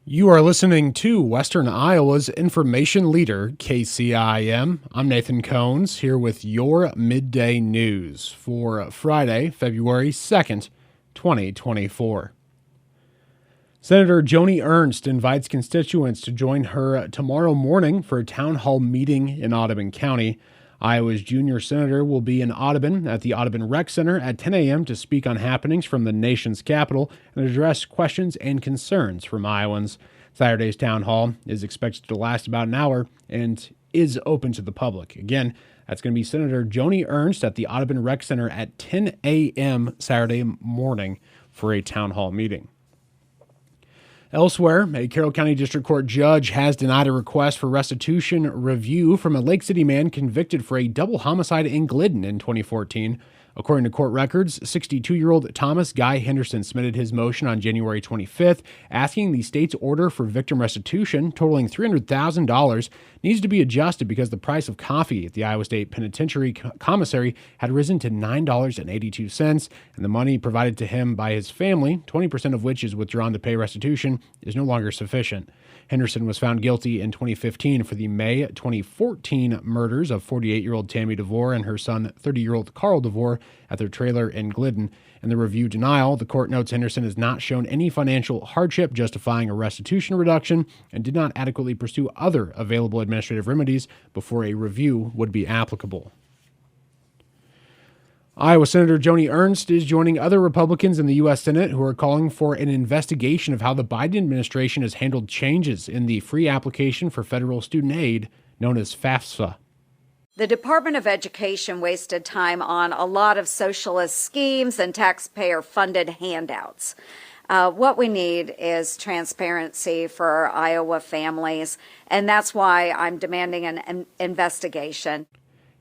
You are listening to Western Iowa's information leader, KCIM. I'm Nathan Cones, here with your midday news for Friday, February 2nd, 2024. Senator Joni Ernst invites constituents to join her tomorrow morning for a town hall meeting in Audubon County. Iowa's junior senator will be in Audubon at the Audubon Rec Center at 10 a.m. to speak on happenings from the nation's capital and address questions and concerns from Iowans. Saturday's town hall is expected to last about an hour and is open to the public. Again, that's going to be Senator Joni Ernst at the Audubon Rec Center at 10 a.m. Saturday morning for a town hall meeting. Elsewhere, a Carroll County District Court judge has denied a request for restitution review from a Lake City man convicted for a double homicide in Glidden in 2014. According to court records, 62-year-old Thomas Guy Henderson submitted his motion on January 25th, asking the state's order for victim restitution, totaling $300,000, needs to be adjusted because the price of coffee at the Iowa State Penitentiary Commissary had risen to $9.82, and the money provided to him by his family, 20% of which is withdrawn to pay restitution, is no longer sufficient. Henderson was found guilty in 2015 for the May 2014 murders of 48-year-old Tammy DeVore and her son, 30-year-old Carl DeVore, at their trailer in Glidden. In the review denial, the court notes Henderson has not shown any financial hardship justifying a restitution reduction and did not adequately pursue other available administrative remedies before a review would be applicable. Iowa Senator Joni Ernst is joining other Republicans in the U.S. Senate who are calling for an investigation of how the Biden administration has handled changes in the free application for federal student aid, known as FAFSA. The Department of Education wasted time on a lot of socialist schemes and taxpayer-funded handouts. What we need is transparency for our Iowa families, and that's why I'm demanding an investigation.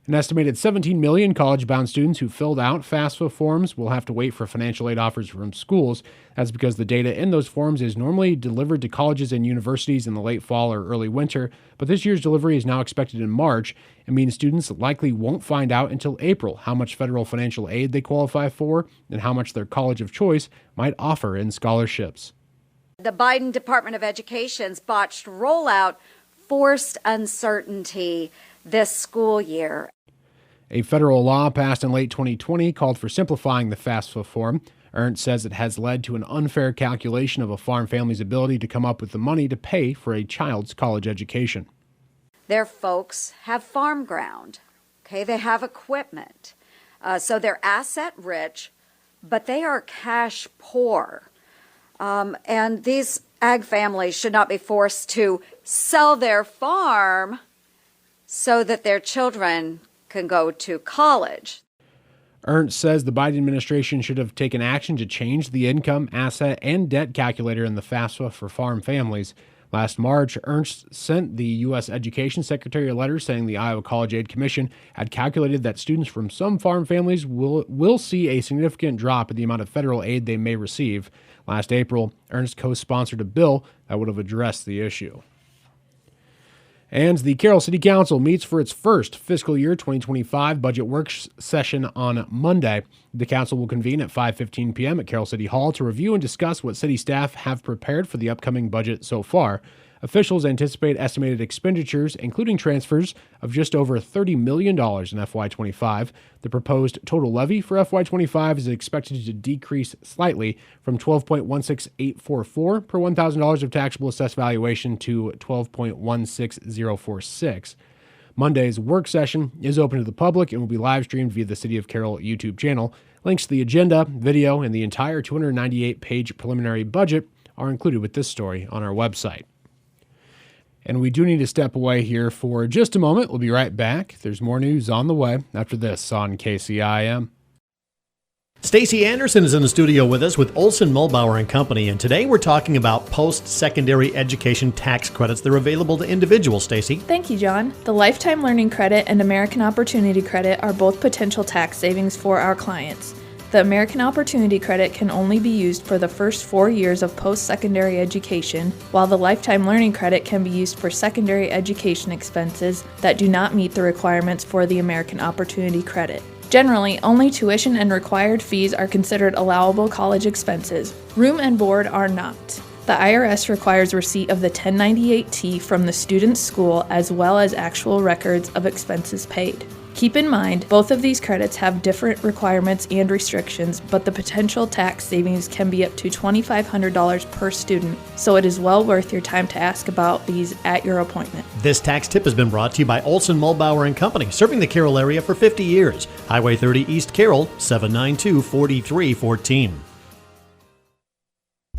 An estimated 17 million college-bound students who filled out FAFSA forms will have to wait for financial aid offers from schools. That's because the data in those forms is normally delivered to colleges and universities in the late fall or early winter, but this year's delivery is now expected in March. It means students likely won't find out until April how much federal financial aid they qualify for and how much their college of choice might offer in scholarships. The Biden Department of Education's botched rollout forced uncertainty this school year. A federal law passed in late 2020 called for simplifying the FAFSA form. Ernst says it has led to an unfair calculation of a farm family's ability to come up with the money to pay for a child's college education. Their folks have farm ground, okay? They have equipment. So they're asset rich, but they are cash poor. And these ag families should not be forced to sell their farm so that their children can go to college. Ernst says the Biden administration should have taken action to change the income, asset, and debt calculator in the FAFSA for farm families. Last March, Ernst sent the U.S. Education Secretary a letter saying the Iowa College Aid Commission had calculated that students from some farm families will see a significant drop in the amount of federal aid they may receive. Last April, Ernst co-sponsored a bill that would have addressed the issue. And the Carroll City Council meets for its first fiscal year 2025 budget work session on Monday. The council will convene at 5:15 p.m. at Carroll City Hall to review and discuss what city staff have prepared for the upcoming budget so far. Officials anticipate estimated expenditures, including transfers, of just over $30 million in FY25. The proposed total levy for FY25 is expected to decrease slightly from $12.16844 per $1,000 of taxable assessed valuation to $12.16046. Monday's work session is open to the public and will be live streamed via the City of Carroll YouTube channel. Links to the agenda, video, and the entire 298-page preliminary budget are included with this story on our website. And we do need to step away here for just a moment. We'll be right back. There's more news on the way after this on KCIM. Stacy Anderson is in the studio with us with Olson Mulbauer and Company, and today we're talking about post-secondary education tax credits. They're available to individuals, Stacy. Thank you, John. The Lifetime Learning Credit and American Opportunity Credit are both potential tax savings for our clients. The American Opportunity Credit can only be used for the first 4 years of post-secondary education, while the Lifetime Learning Credit can be used for secondary education expenses that do not meet the requirements for the American Opportunity Credit. Generally, only tuition and required fees are considered allowable college expenses. Room and board are not. The IRS requires receipt of the 1098-T from the student's school as well as actual records of expenses paid. Keep in mind, both of these credits have different requirements and restrictions, but the potential tax savings can be up to $2,500 per student, so it is well worth your time to ask about these at your appointment. This tax tip has been brought to you by Olson Mulbauer and Company, serving the Carroll area for 50 years. Highway 30 East Carroll, 792-4314.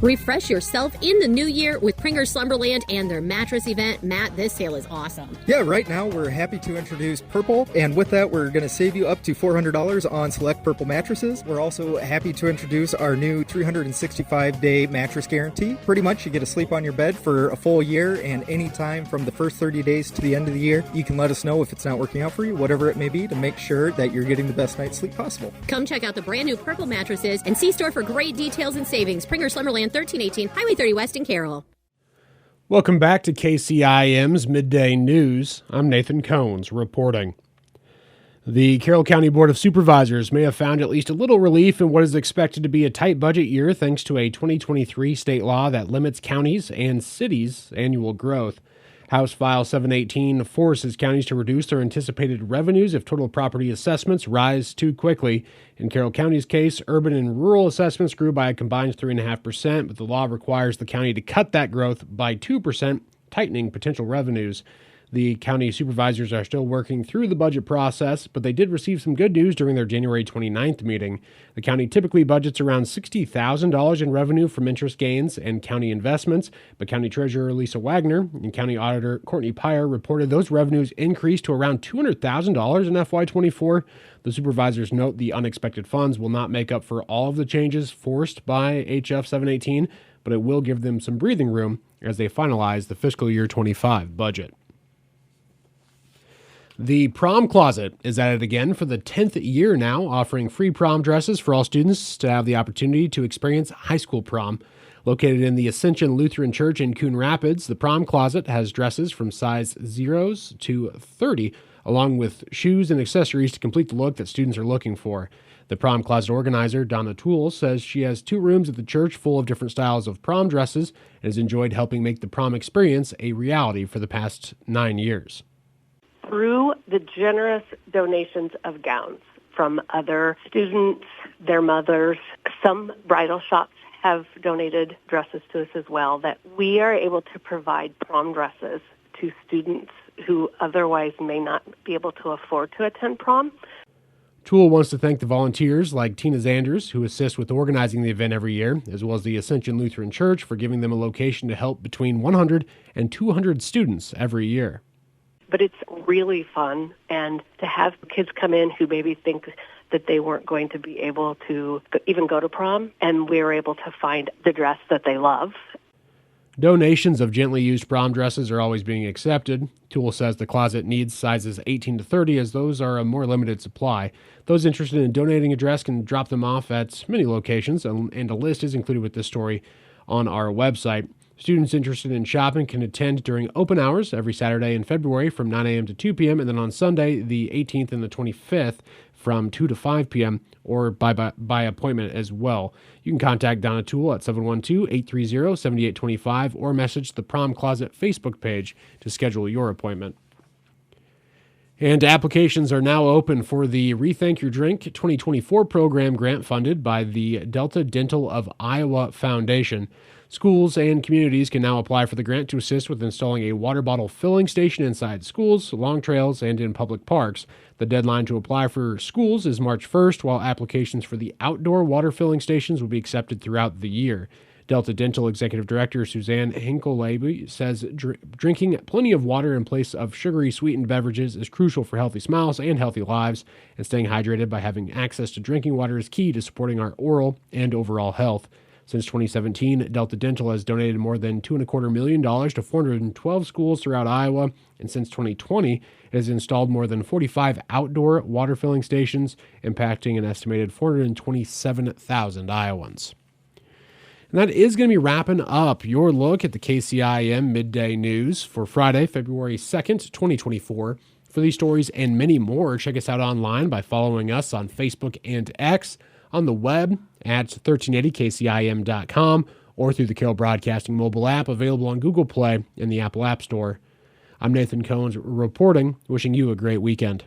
Refresh yourself in the new year with Pringer Slumberland and their mattress event. Matt, this sale is awesome. Yeah, right now we're happy to introduce Purple, and with that we're going to save you up to $400 on select Purple mattresses. We're also happy to introduce our new 365-day mattress guarantee. Pretty much you get to sleep on your bed for a full year, and any time from the first 30 days to the end of the year, you can let us know if it's not working out for you, whatever it may be, to make sure that you're getting the best night's sleep possible. Come check out the brand new Purple mattresses and see store for great details and savings. Pringer Slumberland, 1318 Highway 30 West in Carroll. Welcome back to KCIM's Midday News. I'm Nathan Cones reporting. The Carroll County Board of Supervisors may have found at least a little relief in what is expected to be a tight budget year thanks to a 2023 state law that limits counties' and cities' annual growth. House File 718 forces counties to reduce their anticipated revenues if total property assessments rise too quickly. In Carroll County's case, urban and rural assessments grew by a combined 3.5%, but the law requires the county to cut that growth by 2%, tightening potential revenues. The county supervisors are still working through the budget process, but they did receive some good news during their January 29th meeting. The county typically budgets around $60,000 in revenue from interest gains and county investments, but County Treasurer Lisa Wagner and County Auditor Courtney Pyer reported those revenues increased to around $200,000 in FY24. The supervisors note the unexpected funds will not make up for all of the changes forced by HF 718, but it will give them some breathing room as they finalize the fiscal year 25 budget. The Prom Closet is at it again for the 10th year now, offering free prom dresses for all students to have the opportunity to experience high school prom. Located in the Ascension Lutheran Church in Coon Rapids, the Prom Closet has dresses from size 0s to 30, along with shoes and accessories to complete the look that students are looking for. The Prom Closet organizer, Donna Toole, says she has 2 rooms at the church full of different styles of prom dresses and has enjoyed helping make the prom experience a reality for the past 9 years. Through the generous donations of gowns from other students, their mothers, some bridal shops have donated dresses to us as well, that we are able to provide prom dresses to students who otherwise may not be able to afford to attend prom. Toole wants to thank the volunteers like Tina Zanders, who assist with organizing the event every year, as well as the Ascension Lutheran Church for giving them a location to help between 100 and 200 students every year. But it's really fun, and to have kids come in who maybe think that they weren't going to be able to even go to prom, and we were able to find the dress that they love. Donations of gently used prom dresses are always being accepted. Toole says the closet needs sizes 18 to 30, as those are a more limited supply. Those interested in donating a dress can drop them off at many locations, and a list is included with this story on our website. Students interested in shopping can attend during open hours every Saturday in February from 9 a.m. to 2 p.m. and then on Sunday, the 18th and the 25th from 2 to 5 p.m. or by appointment as well. You can contact Donna Toole at 712-830-7825 or message the Prom Closet Facebook page to schedule your appointment. And applications are now open for the Rethink Your Drink 2024 program grant funded by the Delta Dental of Iowa Foundation. Schools and communities can now apply for the grant to assist with installing a water bottle filling station inside schools, along trails, and in public parks. The deadline to apply for schools is March 1st, while applications for the outdoor water filling stations will be accepted throughout the year. Delta Dental Executive Director Suzanne Hinkle-Leby says drinking plenty of water in place of sugary sweetened beverages is crucial for healthy smiles and healthy lives, and staying hydrated by having access to drinking water is key to supporting our oral and overall health. Since 2017, Delta Dental has donated more than $2.25 million to 412 schools throughout Iowa, and since 2020, it has installed more than 45 outdoor water filling stations, impacting an estimated 427,000 Iowans. And that is going to be wrapping up your look at the KCIM Midday News for Friday, February 2nd, 2024. For these stories and many more, check us out online by following us on Facebook and X, on the web at 1380kcim.com, or through the Carroll Broadcasting mobile app, available on Google Play and the Apple App Store. I'm Nathan Cohns reporting, wishing you a great weekend.